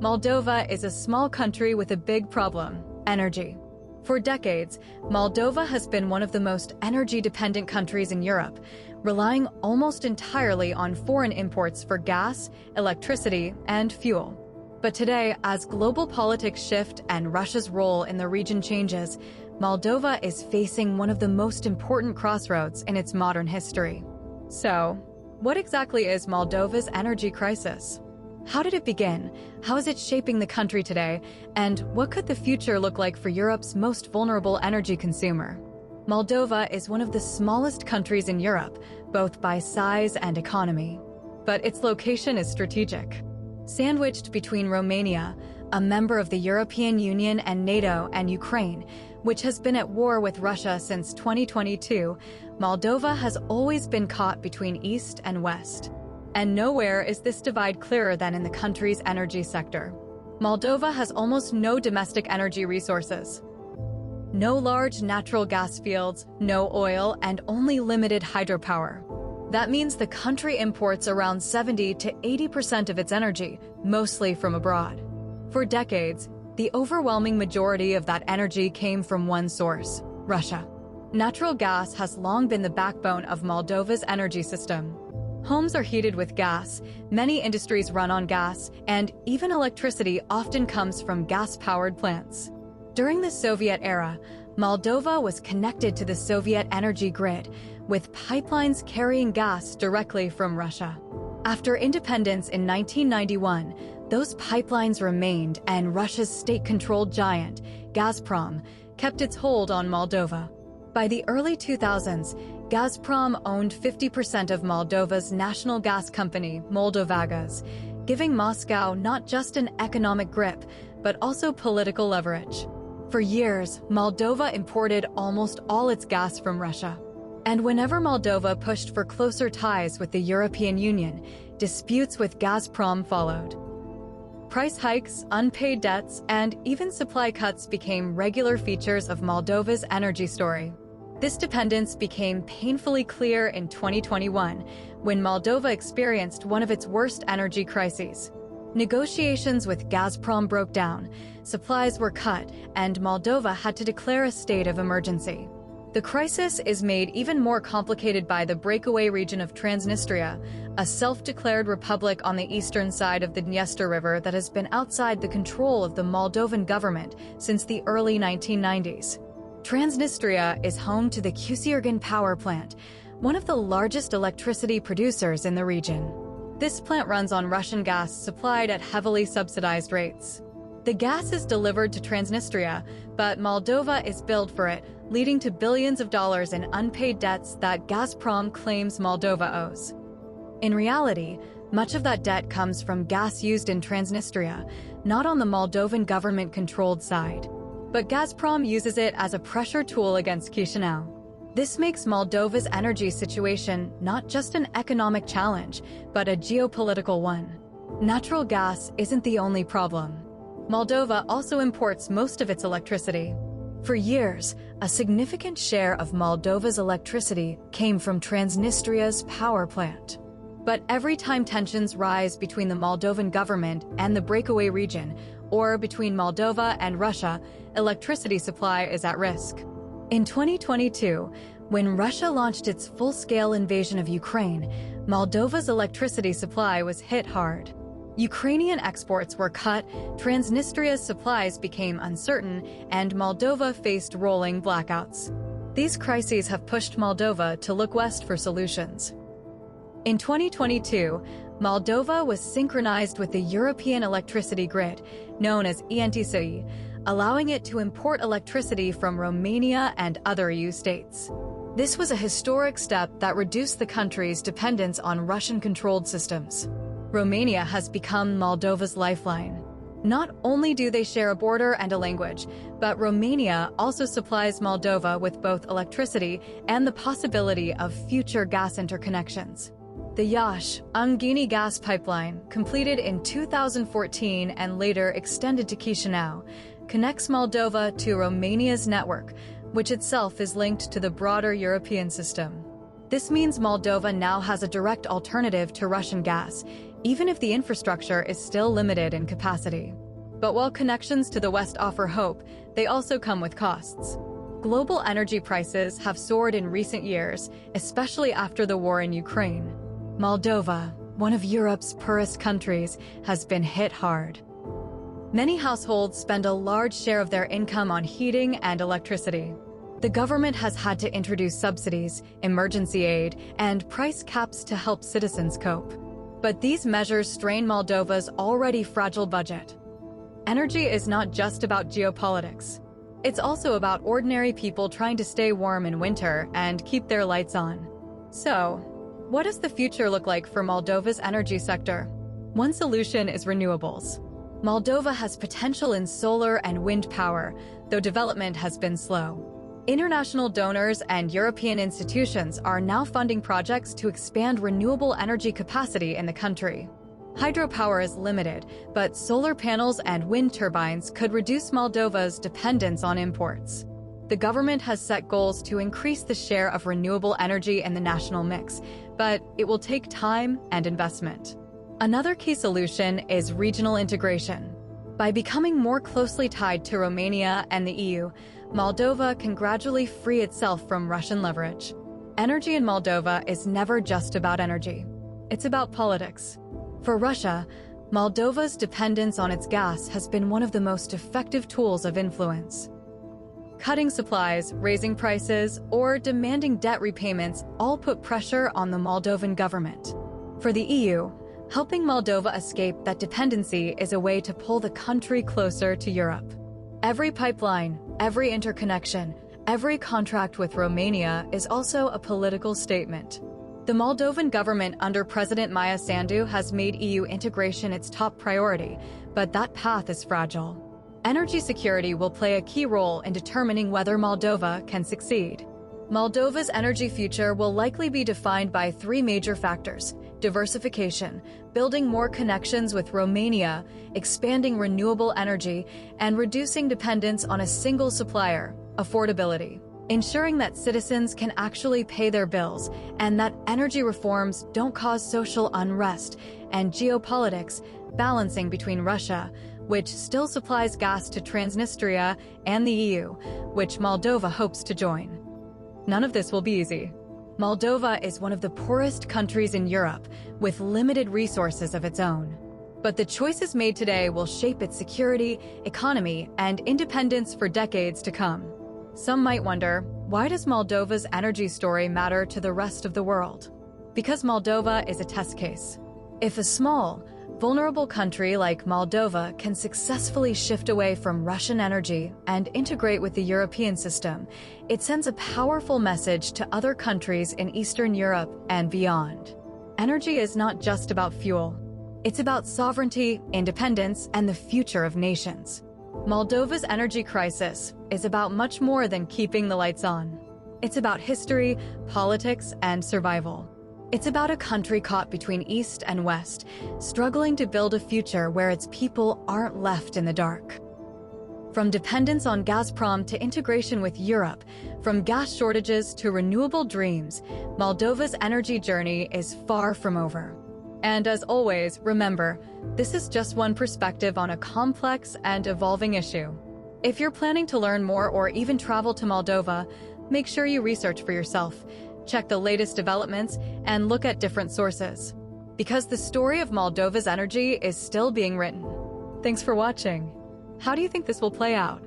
Moldova is a small country with a big problem: energy. For decades, Moldova has been one of the most energy-dependent countries in Europe, relying almost entirely on foreign imports for gas, electricity, and fuel. But today, as global politics shift and Russia's role in the region changes, Moldova is facing one of the most important crossroads in its modern history. So, what exactly is Moldova's energy crisis? How did it begin? How is it shaping the country today? And what could the future look like for Europe's most vulnerable energy consumer? Moldova is one of the smallest countries in Europe, both by size and economy. But its location is strategic. Sandwiched between Romania, a member of the European Union and NATO, and Ukraine, which has been at war with Russia since 2022, Moldova has always been caught between East and West. And nowhere is this divide clearer than in the country's energy sector. Moldova has almost no domestic energy resources. No large natural gas fields, no oil, and only limited hydropower. That means the country imports around 70 to 80% of its energy, mostly from abroad. For decades, the overwhelming majority of that energy came from one source: Russia. Natural gas has long been the backbone of Moldova's energy system. Homes are heated with gas, many industries run on gas, and even electricity often comes from gas-powered plants. During the Soviet era, Moldova was connected to the Soviet energy grid, with pipelines carrying gas directly from Russia. After independence in 1991, those pipelines remained, and Russia's state-controlled giant, Gazprom, kept its hold on Moldova. By the early 2000s, Gazprom owned 50% of Moldova's national gas company, Moldovagaz, giving Moscow not just an economic grip, but also political leverage. For years, Moldova imported almost all its gas from Russia. And whenever Moldova pushed for closer ties with the European Union, disputes with Gazprom followed. Price hikes, unpaid debts, and even supply cuts became regular features of Moldova's energy story. This dependence became painfully clear in 2021, when Moldova experienced one of its worst energy crises. Negotiations with Gazprom broke down, supplies were cut, and Moldova had to declare a state of emergency. The crisis is made even more complicated by the breakaway region of Transnistria, a self-declared republic on the eastern side of the Dniester River that has been outside the control of the Moldovan government since the early 1990s. Transnistria is home to the Cusiorgan power plant, one of the largest electricity producers in the region. This plant runs on Russian gas supplied at heavily subsidized rates. The gas is delivered to Transnistria, but Moldova is billed for it, leading to billions of dollars in unpaid debts that Gazprom claims Moldova owes. In reality, much of that debt comes from gas used in Transnistria, not on the Moldovan government-controlled side. But Gazprom uses it as a pressure tool against Chisinau. This makes Moldova's energy situation not just an economic challenge, but a geopolitical one. Natural gas isn't the only problem. Moldova also imports most of its electricity. For years, a significant share of Moldova's electricity came from Transnistria's power plant. But every time tensions rise between the Moldovan government and the breakaway region, or between Moldova and Russia, electricity supply is at risk. In 2022, when Russia launched its full-scale invasion of Ukraine, Moldova's electricity supply was hit hard. Ukrainian exports were cut, Transnistria's supplies became uncertain, and Moldova faced rolling blackouts. These crises have pushed Moldova to look west for solutions. In 2022, Moldova was synchronized with the European electricity grid, known as ENTSI, allowing it to import electricity from Romania and other EU states. This was a historic step that reduced the country's dependence on Russian-controlled systems. Romania has become Moldova's lifeline. Not only do they share a border and a language, but Romania also supplies Moldova with both electricity and the possibility of future gas interconnections. The Iași-Ungheni gas pipeline, completed in 2014 and later extended to Chisinau, connects Moldova to Romania's network, which itself is linked to the broader European system. This means Moldova now has a direct alternative to Russian gas, even if the infrastructure is still limited in capacity. But while connections to the West offer hope, they also come with costs. Global energy prices have soared in recent years, especially after the war in Ukraine. Moldova, one of Europe's poorest countries, has been hit hard. Many households spend a large share of their income on heating and electricity. The government has had to introduce subsidies, emergency aid, and price caps to help citizens cope. But these measures strain Moldova's already fragile budget. Energy is not just about geopolitics. It's also about ordinary people trying to stay warm in winter and keep their lights on. So, what does the future look like for Moldova's energy sector? One solution is renewables. Moldova has potential in solar and wind power, though development has been slow. International donors and European institutions are now funding projects to expand renewable energy capacity in the country. Hydropower is limited, but solar panels and wind turbines could reduce Moldova's dependence on imports. The government has set goals to increase the share of renewable energy in the national mix, but it will take time and investment. Another key solution is regional integration. By becoming more closely tied to Romania and the EU, Moldova can gradually free itself from Russian leverage. Energy in Moldova is never just about energy. It's about politics. For Russia, Moldova's dependence on its gas has been one of the most effective tools of influence. Cutting supplies, raising prices, or demanding debt repayments all put pressure on the Moldovan government. For the EU, helping Moldova escape that dependency is a way to pull the country closer to Europe. Every pipeline, every interconnection, every contract with Romania is also a political statement. The Moldovan government under President Maia Sandu has made EU integration its top priority, but that path is fragile. Energy security will play a key role in determining whether Moldova can succeed. Moldova's energy future will likely be defined by three major factors: diversification, building more connections with Romania, expanding renewable energy, and reducing dependence on a single supplier, affordability. Ensuring that citizens can actually pay their bills and that energy reforms don't cause social unrest, and geopolitics, balancing between Russia, which still supplies gas to Transnistria, and the EU, which Moldova hopes to join. None of this will be easy. Moldova is one of the poorest countries in Europe, with limited resources of its own. But the choices made today will shape its security, economy, and independence for decades to come. Some might wonder, why does Moldova's energy story matter to the rest of the world? Because Moldova is a test case. If a small, vulnerable country like Moldova can successfully shift away from Russian energy and integrate with the European system, it sends a powerful message to other countries in Eastern Europe and beyond. Energy is not just about fuel. It's about sovereignty, independence, and the future of nations. Moldova's energy crisis is about much more than keeping the lights on. It's about history, politics, and survival. It's about a country caught between East and West, struggling to build a future where its people aren't left in the dark. From dependence on Gazprom to integration with Europe, from gas shortages to renewable dreams, Moldova's energy journey is far from over. And as always, remember, this is just one perspective on a complex and evolving issue. If you're planning to learn more or even travel to Moldova, make sure you research for yourself, check the latest developments, and look at different sources. Because the story of Moldova's energy is still being written. Thanks for watching. How do you think this will play out?